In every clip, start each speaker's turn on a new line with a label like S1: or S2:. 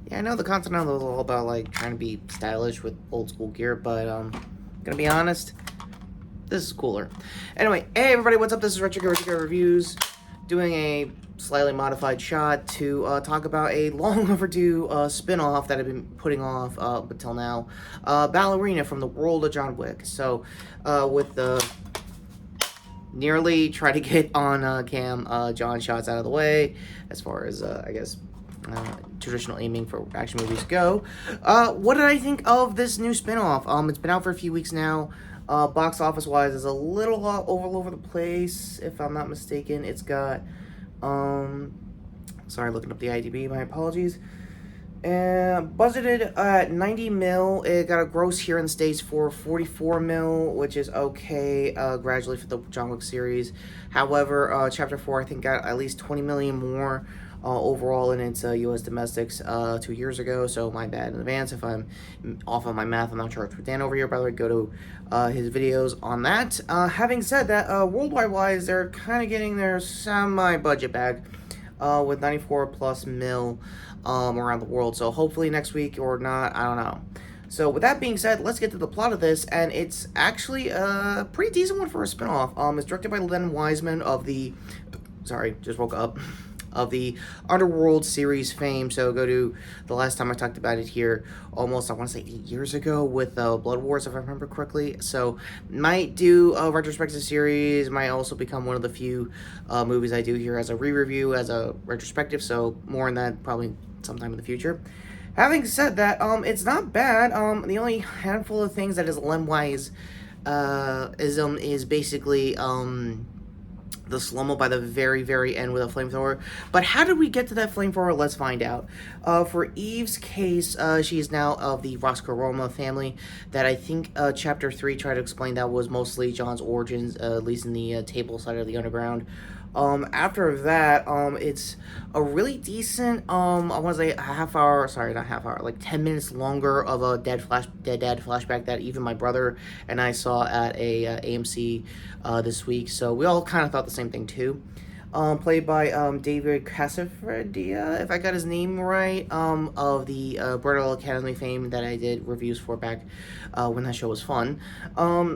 S1: Yeah, I know the Continental is all about like trying to be stylish with old school gear, but gonna be honest, this is cooler. Anyway, hey everybody, what's up? This is Retrokid Reviews, doing a slightly modified shot to talk about a long overdue spin-off that I've been putting off up until now, Ballerina from the world of John Wick. So, with the nearly try to get on cam John shots out of the way, as far as I guess traditional aiming for action movies go. What did I think of this new spin-off? It's been out for a few weeks now. Box office wise is a little all over the place, if I'm not mistaken. It's got sorry, looking up the IDB, my apologies. Budgeted at 90 mil. It got a gross here in the States for 44 mil, which is okay, gradually for the John Wick series. However, Chapter 4, I think, got at least 20 million more overall in its US domestics 2 years ago, so my bad in advance if I'm off on my math. I'm not charged with Dan over here. By the way, go to his videos on that. Having said that, worldwide wise, they're kind of getting their semi-budget back with 94 plus mil around the world. So hopefully next week or not, I don't know. So with that being said, let's get to the plot of this, and it's actually a pretty decent one for a spinoff. It's directed by Len Wiseman of the, sorry, just woke up, of the Underworld series fame. So go to the last time I talked about it here, almost, I want to say 8 years ago, with Blood Wars, if I remember correctly. So might do a retrospective series, might also become one of the few movies I do here as a re-review, as a retrospective, so more on that probably sometime in the future. Having said that, it's not bad. The only handful of things that is Len Wise is basically the slow-mo by the very end with a flamethrower. But how did we get to that flamethrower? Let's find out. For Eve's case, she is now of the Roscoe Roma family that I think Chapter 3 tried to explain that was mostly John's origins, at least in the table side of the underground. After that, it's a really decent, I want to say a half hour, sorry, not half hour, like 10 minutes longer of a dead dad flashback that even my brother and I saw at a AMC this week. So we all kind of thought the same thing too. Played by David Casafredia, if I got his name right, of the Bristol Academy fame that I did reviews for back when that show was fun.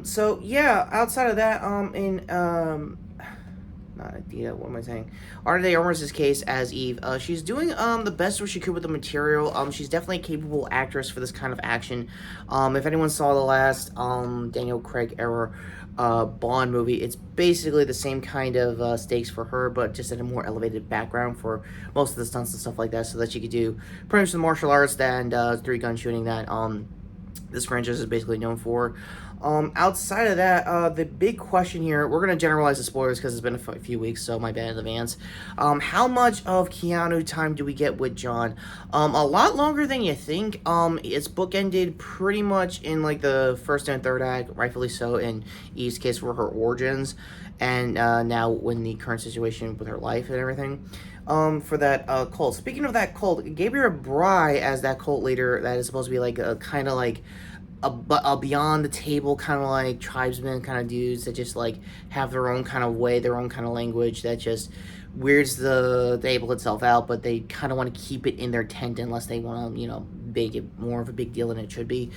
S1: So yeah, outside of that, not Adita, what am I saying? Arne de Armas' case as Eve. She's doing the best what she could with the material. She's definitely a capable actress for this kind of action. If anyone saw the last Daniel Craig era Bond movie, it's basically the same kind of stakes for her, but just in a more elevated background for most of the stunts and stuff like that, so that she could do pretty much the martial arts and three-gun shooting that this franchise is basically known for. Outside of that, the big question here, we're going to generalize the spoilers because it's been a few weeks, so my bad in advance. How much of Keanu time do we get with John? A lot longer than you think. It's bookended pretty much in like the first and third act, rightfully so, in Eve's case for her origins, and now in the current situation with her life and everything. For that cult. Speaking of that cult, Gabriel Bry as that cult leader that is supposed to be like a kind of like a beyond the table kind of like tribesmen kind of dudes that just like have their own kind of way, their own kind of language that just weirds the table itself out, but they kind of want to keep it in their tent unless they want to, you know, make it more of a big deal than it should be.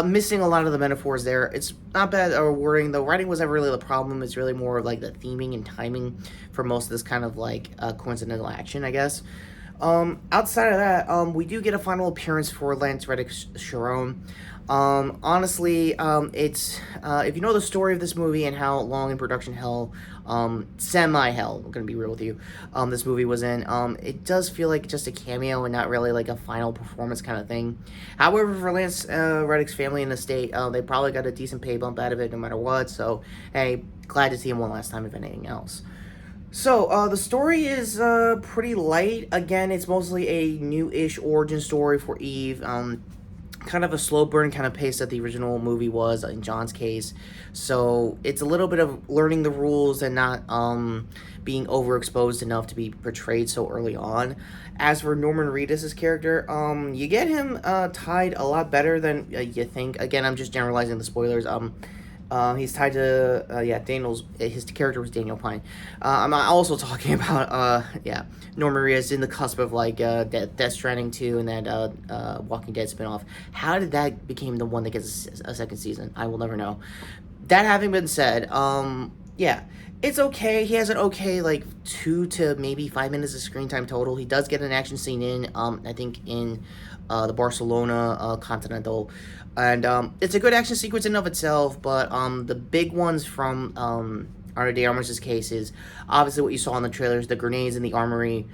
S1: Missing a lot of the metaphors there. It's not bad wording. The writing was never really the problem. It's really more of like the theming and timing for most of this kind of like coincidental action, I guess. Outside of that, we do get a final appearance for Lance Reddick's Sharon. Honestly, it's, if you know the story of this movie and how long in production hell, semi-hell, I'm gonna be real with you, this movie was in, it does feel like just a cameo and not really like a final performance kind of thing. However, for Lance Reddick's family and estate, they probably got a decent pay bump out of it no matter what, so, hey, glad to see him one last time if anything else. So, the story is pretty light. Again, it's mostly a new-ish origin story for Eve. Kind of a slow burn kind of pace that the original movie was in John's case. So, it's a little bit of learning the rules and not being overexposed enough to be portrayed so early on. As for Norman Reedus' character, you get him tied a lot better than you think. Again, I'm just generalizing the spoilers. He's tied to Daniel's. His character was Daniel Pine. I'm also talking about Norman Reedus in the cusp of like Death Stranding 2 and that Walking Dead spinoff. How did that become the one that gets a second season? I will never know. That having been said, yeah, it's okay. He has an okay like 2 to maybe 5 minutes of screen time total. He does get an action scene in. I think in the Barcelona Continental, and it's a good action sequence in and of itself. But the big ones from Ana de Armas' case is obviously what you saw in the trailers, the grenades in the armory.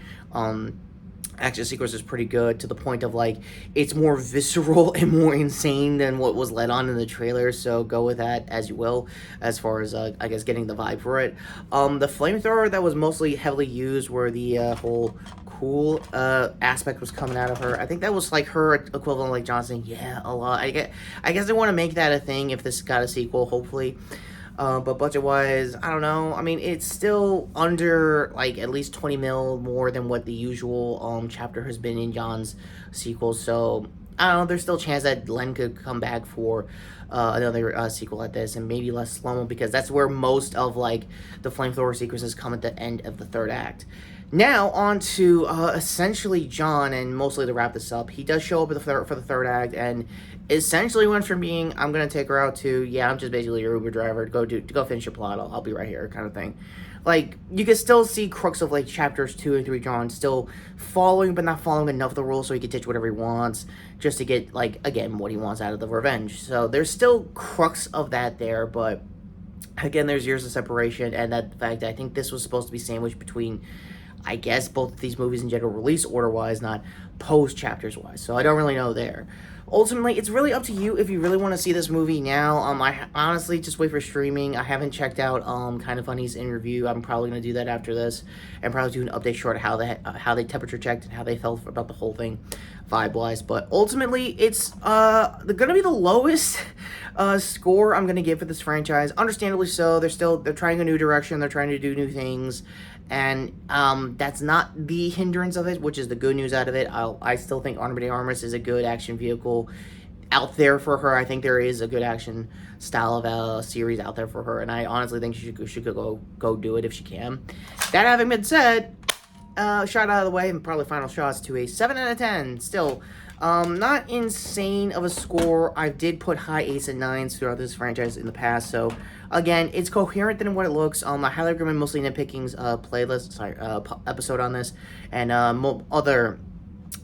S1: Action sequence is pretty good to the point of like it's more visceral and more insane than what was led on in the trailer, so go with that as you will as far as I guess getting the vibe for it. The flamethrower that was mostly heavily used where the whole cool aspect was coming out of her. I think that was like her equivalent, like Johnson. Yeah, a lot. I guess they want to make that a thing if this got a sequel, hopefully. But budget-wise, I don't know. I mean, it's still under, like, at least 20 mil more than what the usual chapter has been in John's sequels. So, I don't know. There's still a chance that Len could come back for another sequel like this, and maybe less slow-mo, because that's where most of, like, the flamethrower sequences come at the end of the third act. Now, on to essentially John, and mostly to wrap this up. He does show up for the third act, and essentially went from being, I'm going to take her out to, yeah, I'm just basically your Uber driver, to go finish your plot, I'll be right here, kind of thing. Like, you can still see crux of, like, chapters 2 and 3 John still following, but not following enough of the rules so he can ditch whatever he wants, just to get, like, again, what he wants out of the revenge. So, there's still crux of that there, but, again, there's years of separation, and that fact that I think this was supposed to be sandwiched between, I guess, both of these movies in general, release order-wise, not post-chapters-wise, so I don't really know there. Ultimately, it's really up to you if you really want to see this movie now. I honestly just wait for streaming. I haven't checked out Kind of Funny's interview. I'm probably going to do that after this, and probably do an update short of how they temperature checked and how they felt about the whole thing, vibe-wise. But ultimately, it's going to be the lowest score I'm going to give for this franchise. Understandably so. They're trying a new direction. They're trying to do new things. And that's not the hindrance of it, which is the good news out of it. I still think Ana de Armas is a good action vehicle out there for her. I think there is a good action style of series out there for her, and I honestly think she could go do it if she can. That having been said, shot out of the way, and probably final shots to a 7 out of 10. Still, not insane of a score. I did put high 8s and 9s throughout this franchise in the past, so again, it's coherent than what it looks. I highly recommend Mostly Nitpicking's episode on this, and other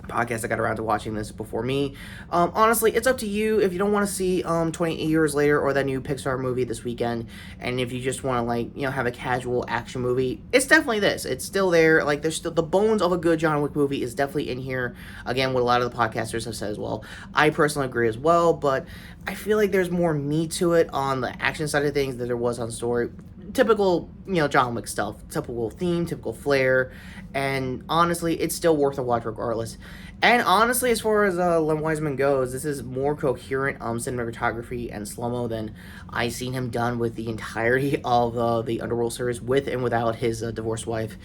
S1: podcasts that got around to watching this before me. Honestly, it's up to you if you don't want to see 28 years later or that new Pixar movie this weekend, and if you just want to, like, have a casual action movie, it's definitely this. It's still there. Like, there's still the bones of a good John Wick movie is definitely in here. Again, what a lot of the podcasters have said as well. I personally agree as well, but I feel like there's more meat to it on the action side of things than there was on story. Typical, John Wick stuff. Typical theme, typical flair, and honestly, it's still worth a watch regardless. And honestly, as far as Len Wiseman goes, this is more coherent cinematography and slow-mo than I've seen him done with the entirety of the Underworld series, with and without his divorced wife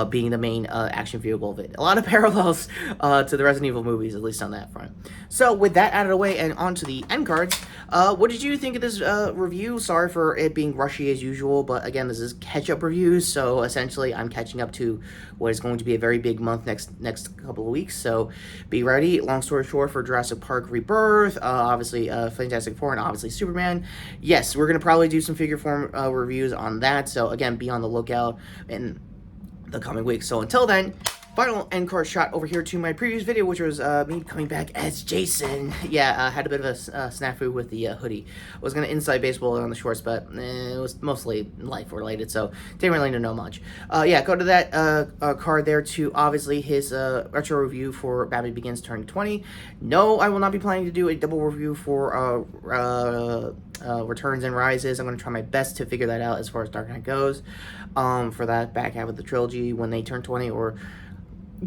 S1: being the main action vehicle of it. A lot of parallels to the Resident Evil movies, at least on that front. So with that out of the way, and on to the end cards, what did you think of this review? Sorry for it being rushy as usual, but again, this is catch-up reviews, so essentially I'm catching up to what is going to be a very big month next couple of weeks, so be ready. Long story short, for Jurassic Park Rebirth, obviously Fantastic Four, and obviously Superman, yes, we're going to probably do some figure form reviews on that, so again, be on the lookout in the coming weeks. So until then, final end card shot over here to my previous video, which was me coming back as Jason. Yeah, had a bit of a snafu with the hoodie. I was going to inside baseball on the shorts, but it was mostly life related, so didn't really know much. Yeah, go to that card there to obviously his retro review for Batman Begins Turn 20. No, I will not be planning to do a double review for Returns and Rises. I'm going to try my best to figure that out as far as Dark Knight goes, for that back half of the trilogy when they turn 20, or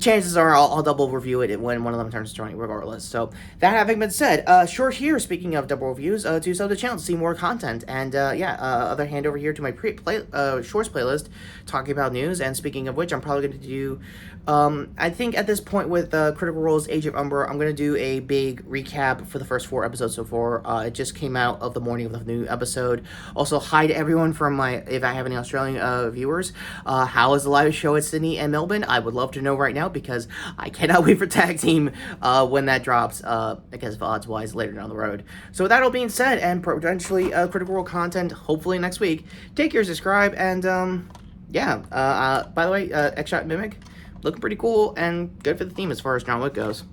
S1: chances are I'll double review it when one of them turns 20 regardless. So that having been said, short here, speaking of double reviews, to sub the channel to see more content. And other hand over here to my shorts playlist talking about news. And speaking of which, I'm probably going to do, I think at this point with Critical Role's Age of Umber, I'm going to do a big recap for the first 4 episodes so far. It just came out of the morning of the new episode. Also, hi to everyone from if I have any Australian viewers. How is the live show at Sydney and Melbourne? I would love to know right now, because I cannot wait for Tag Team when that drops, I guess odds-wise later down the road. So with that all being said, and potentially Critical Role content hopefully next week, take care, subscribe, and by the way, X-Shot Mimic, looking pretty cool and good for the theme as far as John Wick goes.